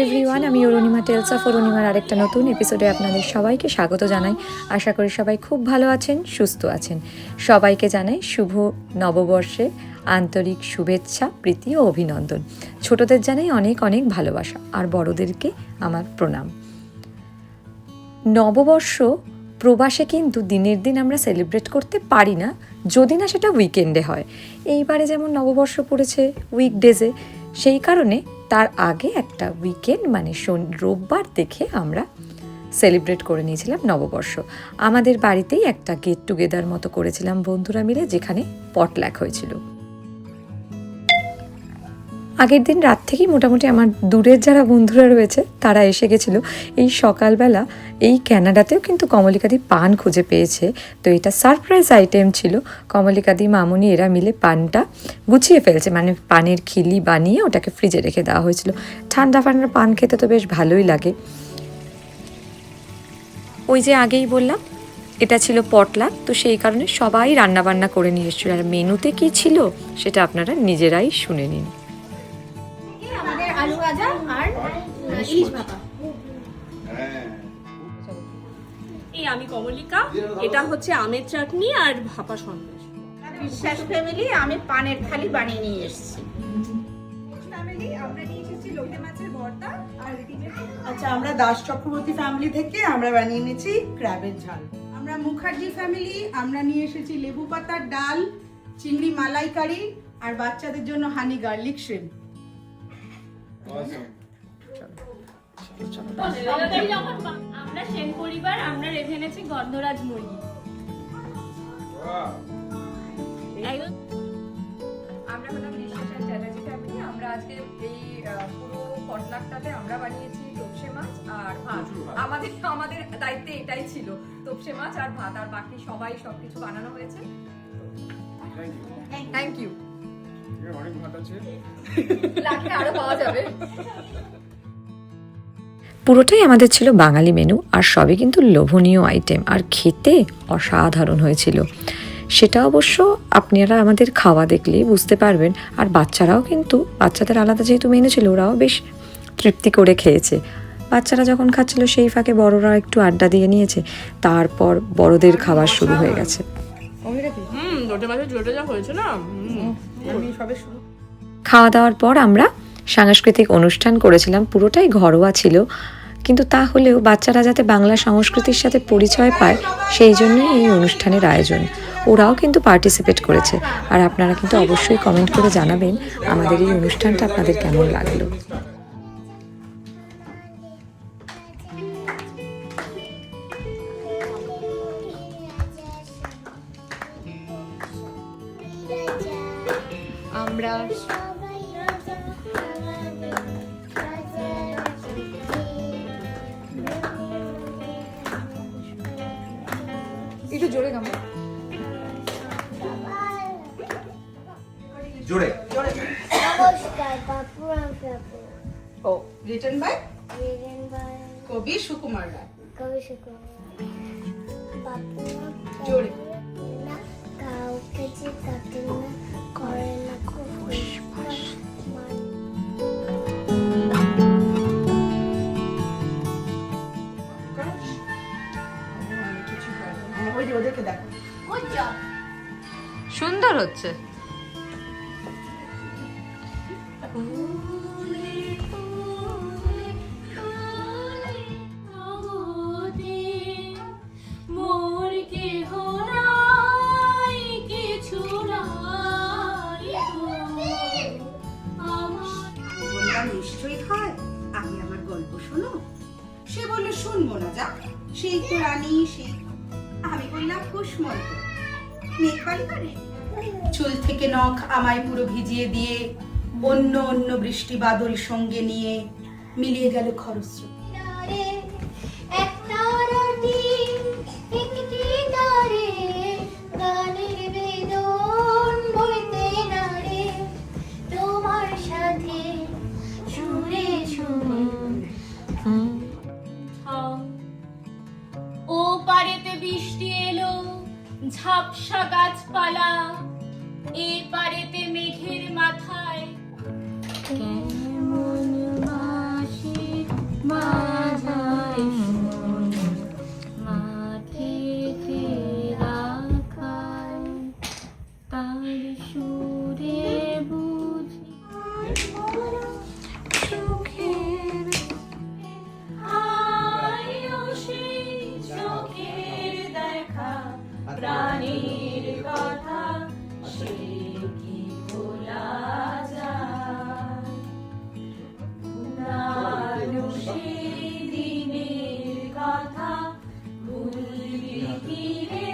Everyone, আমি Arunima tales of অরুণিমার আরেকটা নতুন এপিসোডে আপনাদের সবাইকে স্বাগত জানাই। আশা করি সবাই খুব ভালো আছেন, সুস্থ আছেন। সবাইকে জানাই শুভ নববর্ষে আন্তরিক শুভেচ্ছা, প্রীতি ও অভিনন্দন। ছোটদের জানাই অনেক অনেক ভালোবাসা, আর বড়দেরকে আমার প্রণাম। নববর্ষ প্রবাসে কিন্তু দিনের দিন আমরা সেলিব্রেট করতে পারি না, যদি না সেটা উইকেন্ডে হয়। এইবারে যেমন নববর্ষ পড়েছে উইকডেজে, সেই কারণে তার আগে একটা উইকেন্ড মানে রোববার দেখে আমরা সেলিব্রেট করে নিয়েছিলাম নববর্ষ। আমাদের বাড়িতেই একটা গেট টুগেদার মতো করেছিলাম বন্ধুরা মিলে, যেখানে পটল্যাক হয়েছিল। আগের দিন রাত থেকেই মোটামুটি আমার দূরের যারা বন্ধুরা রয়েছে তারা এসে গেছিলো। এই সকালবেলা এই ক্যানাডাতেও কিন্তু কমলিকাদি পান খুঁজে পেয়েছে, তো এটা সারপ্রাইজ আইটেম ছিল। কমলিকাদি, মামুনি এরা মিলে পানটা গুছিয়ে ফেলছে, মানে পানের খিলি বানিয়ে ওটাকে ফ্রিজে রেখে দেওয়া হয়েছিল। ঠান্ডা ঠান্ডা পান খেতে তো বেশ ভালোই লাগে। ওই যে আগেই বললাম এটা ছিল পটলাক, তো সেই কারণে সবাই রান্নাবান্না করে নিয়ে এসেছিল। আর মেনুতে কী ছিল সেটা আপনারা নিজেরাই শুনে নিন। আলু ভাজা আর ইলিশ ভাপা। এই আমি কমলিকা, এটা হচ্ছে আমের চাটনি আর ভাপা সন্দেশ। বিশ্বাস ফ্যামিলি, আমি পানের থালি বানিয়ে নিয়ে এসেছি। ফ্যামিলি আমরা নিয়ে এসেছি লোটে মাছের ভর্তা, আর আচ্ছা, আমরা দাস চক্রবর্তী ফ্যামিলি থেকে আমরা বানিয়ে নিয়েছি ক্র্যাবের ঝাল। আমরা মুখার্জি ফ্যামিলি আমরা নিয়ে এসেছি লেবু পাতার ডাল, চিংড়ি মালাইকারি, আর বাচ্চাদের জন্য হানি গার্লিক শ্রিম্প। আমরা সেন পরিবার, আমরা রেখে এনেছি গন্ধরাজ মুরগি। আমরা হলাম নিঃশ্বাসের চ্যাটার্জি ফ্যামিলি। আমরা আজকে এই পুরো পটলাকটাতে আমরা বানিয়েছি তোপসে মাছ আর ভাত। আমাদের দায়িত্বে এটাই ছিল, তোপসে মাছ আর ভাত, আর বাকি সবাই সবকিছু বানানো হয়েছে। Thank you. অনেক ভাত আছে, লাগলে আরো পাওয়া যাবে। পুরোটাই আমাদের ছিল বাঙালি মেনু, আর সবই কিন্তু লোভনীয় আইটেম, আর খেতে অসাধারণ হয়েছিল। সেটা অবশ্য আপনারা আমাদের খাওয়া দেখলেই বুঝতে পারবেন। আর বাচ্চারাও কিন্তু, বাচ্চাদের আলাদা যেহেতু মেনু ছিল, ওরাও বেশ তৃপ্তি করে খেয়েছে। বাচ্চারা যখন খাচ্ছিল সেই ফাঁকে বড়রা একটু আড্ডা দিয়ে নিয়েছে, তারপর বড়দের খাবার শুরু হয়ে গেছে। খাওয়া দাওয়ার পর আমরা সাংস্কৃতিক অনুষ্ঠান করেছিলাম, পুরোটাই ঘরোয়া ছিল, কিন্তু তা হলেও বাচ্চারা যাতে বাংলা সংস্কৃতির সাথে পরিচয় পায় সেই জন্যই এই অনুষ্ঠানের আয়োজন। ওরাও কিন্তু পার্টিসিপেট করেছে, আর আপনারা কিন্তু অবশ্যই কমেন্ট করে জানাবেন আমাদের এই অনুষ্ঠানটা আপনাদের কেমন লাগলো। আমরা একটু জোরে গাবো, জোরে। নমস্কার, পাপু and পাপু। ও রিটেন বাই Written by কবি সুকুমার রায়। কবি সুকুমার। পাপু জোরে। না কাউকে চিতাতে না, করে না খুব ওই যে ওদেরকে দেখো, সুন্দর হচ্ছে। নিশ্চয়ই হয়, আগে আমার গল্প শোনো। সে বলল শুনবো না, যা সেই তো রানী সেই। আমি বললাম কুসমন্ত মেঘবাড়ি করে, চুল থেকে নখ আমায় পুরো ভিজিয়ে দিয়ে, অন্য অন্য বৃষ্টি বাদল সঙ্গে নিয়ে মিলিয়ে গেল খরস্রোত। ও পারেতে বৃষ্টি এলো, ঝাপসা গাছপালা, এ পারেতে মেঘের মাথায় কেমন বাসে সুরে বুঝি চোখের চোখের দেখা প্রাণীর কথা সে কি ভোলা যায় সেই দিনের কথা ভুলবি কি রে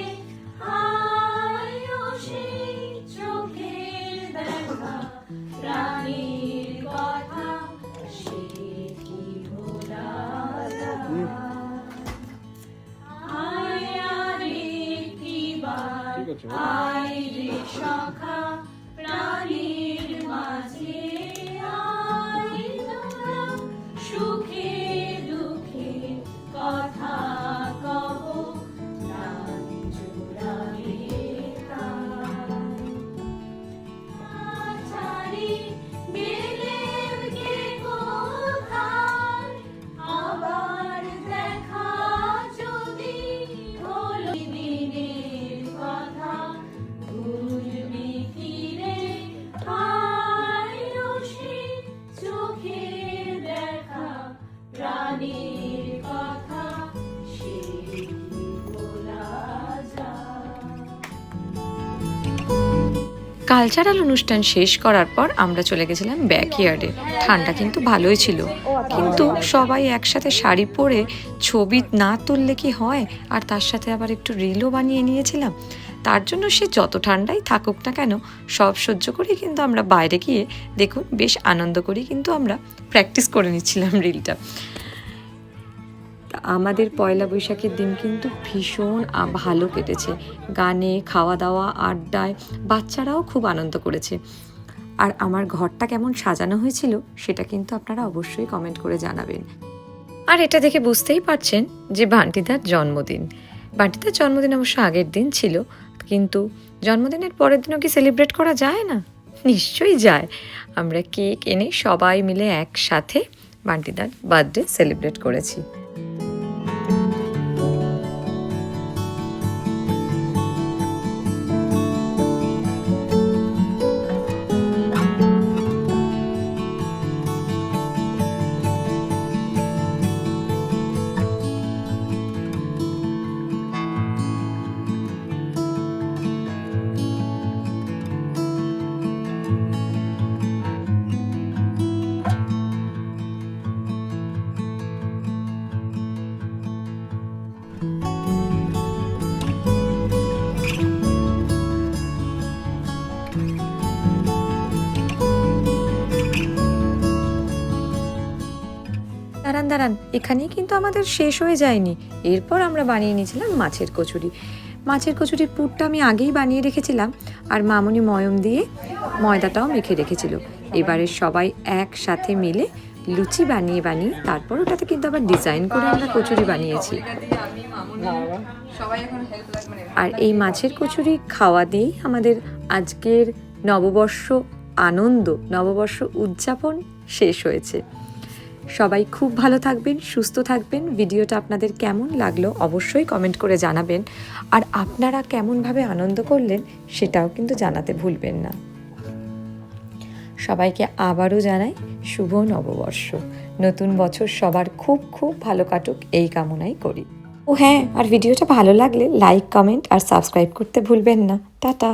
সেই চোখের দেখা প্রাণীর কথা সে কি ভোলা যায় আয় আরেকটিবার ঠিক আছে আয় রে সখা প্রাণীর মাঝে আয় তোরা সুখে দুঃখে কথা কহ প্রাণ জোড়াবে ছাড়ি গেলেম কে কোথায় আবার দেখা যদি হলো দিনের কথা ভুলবি কি রে চোখে দেখা প্রাণীর কথা সে কি ভোলা যায়। কালচারাল অনুষ্ঠান শেষ করার পর আমরা চলে গেছিলাম ব্যাকইয়ার্ডে। ঠান্ডা কিন্তু ভালোই ছিল, কিন্তু সবাই একসাথে শাড়ি পরে ছবি না তুললে কি হয়, আর তার সাথে আবার একটু রিলও বানিয়ে নিয়েছিলাম। তার জন্য সে যত ঠান্ডাই থাকুক না কেন সব সহ্য করেই কিন্তু আমরা বাইরে গিয়ে দেখুন বেশ আনন্দ করেই কিন্তু আমরা প্র্যাকটিস করে নিচ্ছিলাম রিলটা। আমাদের পয়লা বৈশাখের দিন কিন্তু ভীষণ ভালো কেটেছে, গানে, খাওয়া দাওয়া, আড্ডায় বাচ্চারাও খুব আনন্দ করেছে। আর আমার ঘরটা কেমন সাজানো হয়েছিল সেটা কিন্তু আপনারা অবশ্যই কমেন্ট করে জানাবেন। আর এটা দেখে বুঝতেই পারছেন যে বান্টিদার জন্মদিন। বান্টিদার জন্মদিন অবশ্য আগের দিন ছিল, কিন্তু জন্মদিনের পরের দিনও কি সেলিব্রেট করা যায় না? নিশ্চয়ই যায়। আমরা কেক এনে সবাই মিলে একসাথে বান্টিদার বার্থডে সেলিব্রেট করেছি। দাঁড়ান, এখানেই কিন্তু আমাদের শেষ হয়ে যায়নি। এরপর আমরা বানিয়ে নিয়েছিলাম মাছের কচুরি। মাছের কচুরির পুরটা আমি আগেই বানিয়ে রেখেছিলাম, আর মামুনি ময়ম দিয়ে ময়দাটাও মেখে রেখেছিল। এবারে সবাই একসাথে মিলে লুচি বানিয়ে তারপর ওটাতে কিন্তু আবার ডিজাইন করে আমরা কচুরি বানিয়েছি। আর এই মাছের কচুরি খাওয়া দিয়েই আমাদের আজকের নববর্ষ নববর্ষ উদযাপন শেষ হয়েছে। সবাই খুব ভালো থাকবেন, সুস্থ থাকবেন। ভিডিওটা আপনাদের কেমন লাগলো অবশ্যই কমেন্ট করে জানাবেন, আর আপনারা কেমনভাবে আনন্দ করলেন সেটাও কিন্তু জানাতে ভুলবেন না। সবাইকে আবারও জানাই শুভ নববর্ষ। নতুন বছর সবার খুব খুব ভালো কাটুক এই কামনাই করি। ও হ্যাঁ, আর ভিডিওটা ভালো লাগলে লাইক, কমেন্ট আর সাবস্ক্রাইব করতে ভুলবেন না। টাটা।